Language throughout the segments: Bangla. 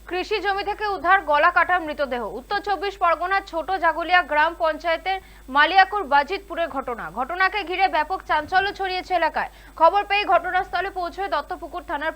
কৃষি জমি থেকে উদ্ধার গলা কাটা মৃতদেহ। উত্তর 24 পরগনার ছোট জাগুলিয়া গ্রাম পঞ্চায়েতের মালিয়াকুর বাজিতপুরের ঘটনাকে ঘিরে ব্যাপক চাঞ্চল্য ছড়িয়েছে এলাকায়। খবর পেয়ে ঘটনাস্থলে পৌঁছয় দত্তপুকুর থানার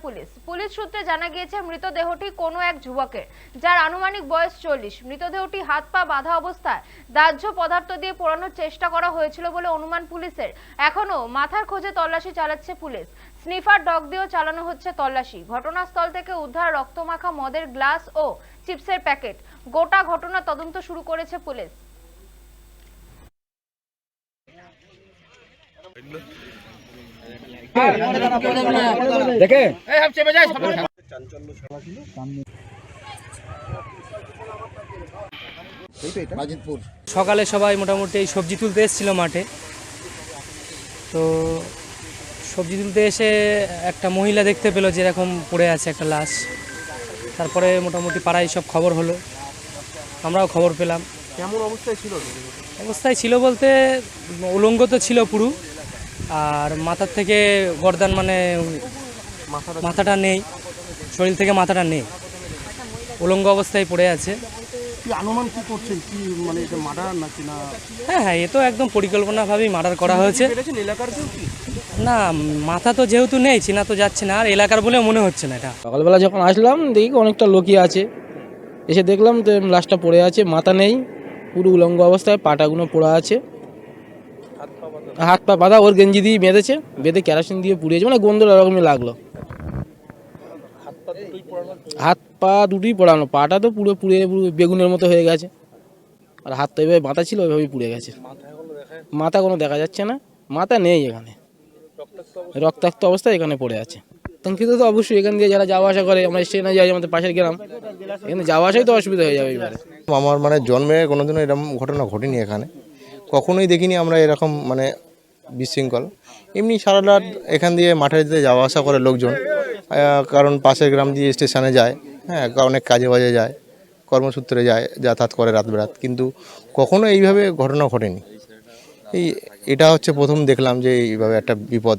পুলিশ সূত্রে জানা গিয়েছে মৃতদেহটি কোনো এক যুবকের, যার আনুমানিক বয়স 40। মৃতদেহটি হাত পা বাঁধা অবস্থায় দাহ্য পদার্থ দিয়ে পোড়ানোর চেষ্টা করা হয়েছিল বলে অনুমান পুলিশের। এখনো মাথার খোঁজে তল্লাশি চালাচ্ছে পুলিশ। স্নিফার ডগ দিয়েও চালানো হচ্ছে তল্লাশি। ঘটনাস্থল থেকে উদ্ধার রক্তমাখা মদের গ্লাস ও চিপসের প্যাকেট। গোটা ঘটনা তদন্ত শুরু করেছে পুলিশ। সকালে সবাই মোটামুটি এই সবজি তুলতে এসেছিল মাঠে। তো সবজি তুলতে এসে একটা মহিলা দেখতে পেলো যে এরকম পড়ে আছে একটা লাশ। তারপরে মোটামুটি পাড়ায় সব খবর হলো, আমরাও খবর পেলাম। কেমন অবস্থায় ছিল? অবস্থায় ছিল বলতে উলঙ্গ তো ছিল পুরো, আর মাথার থেকে গর্দান মানে মাথাটা নেই, শরীর থেকে মাথাটা নেই, উলঙ্গ অবস্থায় পড়ে আছে। কি অনুমান কি করছেন, কি মানে এটা মার্ডার নাকি না? হ্যাঁ, এ তো একদম পরিকল্পনাভাবেই মার্ডার করা হয়েছে। এলাকার কেউ কি? না, মাথা তো যেহেতু নেই, চেনা তো যাচ্ছে না, আর এলাকার বলে মনে হচ্ছে না এটা। সকালবেলা যখন আসলাম দেখি অনেকটা লোকই আছে, এসে দেখলাম তো লাশটা পড়ে আছে, মাথা নেই, পুরো উলঙ্গ অবস্থায়, পাটাগুলো পোড়া আছে, হাত পা বাঁধা, ওর গেঞ্জি দিয়ে বেঁধেছে, বেঁধে কেরোসিন দিয়ে পুড়িয়েছে, মানে গন্ধ এরকমই লাগলো। হাত পা দুটোই পোড়ানো, পাটা তো পুরো পুড়ে বেগুনের মতো হয়ে গেছে, আর হাত তো এভাবে বাঁধা ছিল, ওইভাবেই পুড়ে গেছে। মাথা কোনো দেখা যাচ্ছে না, মাথা নেই, এখানে রক্তাক্ত অবস্থায় এখানে পড়ে আছে। আতঙ্কিত তো অবশ্যই, এখান দিয়ে যারা যাওয়া আসা করে, আমরা স্টেশনে যাই, আমাদের পাশের গ্রাম, এখানে যাওয়া আসাই তো অসুবিধা হয়ে যাবে এবারে। আমার মানে জন্মে কোনোদিনও এরকম ঘটনা ঘটেনি এখানে, কখনোই দেখিনি আমরা এরকম মানে বিশৃঙ্খল। এমনি সারা রাত এখান দিয়ে মাঠে যেতে যাওয়া আসা করে লোকজন, কারণ পাশের গ্রাম দিয়ে স্টেশনে যায়, হ্যাঁ, অনেক কাজে বাজে যায়, কর্মসূত্রে যায়, যাতায়াত করে রাত বেরাত, কিন্তু কখনো এইভাবে ঘটনা ঘটেনি। এটা হচ্ছে প্রথম দেখলাম যে এইভাবে একটা বিপদ,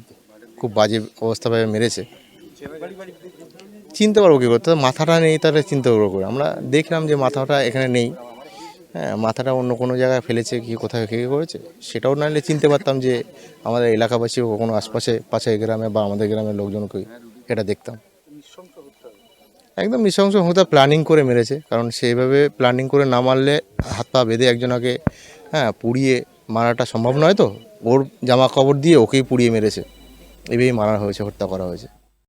খুব বাজে অবস্থাভাবে মেরেছে। চিনতে পারবো কী করতে, মাথাটা নেই, তাহলে চিনতে পারবো করে। আমরা দেখলাম যে মাথাটা এখানে নেই, হ্যাঁ, মাথাটা অন্য কোনো জায়গায় ফেলেছে, কি কোথায় কে করেছে সেটাও নাহলে চিনতে পারতাম যে আমাদের এলাকাবাসী কখনো আশপাশে পাশের গ্রামে বা আমাদের গ্রামের লোকজনকে এটা দেখতাম। একদম নৃশংস হতে প্ল্যানিং করে মেরেছে, কারণ সেইভাবে প্ল্যানিং করে না মারলে, হাত পা বেঁধে একজনকে হ্যাঁ পুড়িয়ে মারাটা সম্ভব নয়। তো ওর জামা কাপড় দিয়ে ওকেই পুড়িয়ে মেরেছে, এভাবেই মারা হয়েছে, হত্যা করা হয়েছে।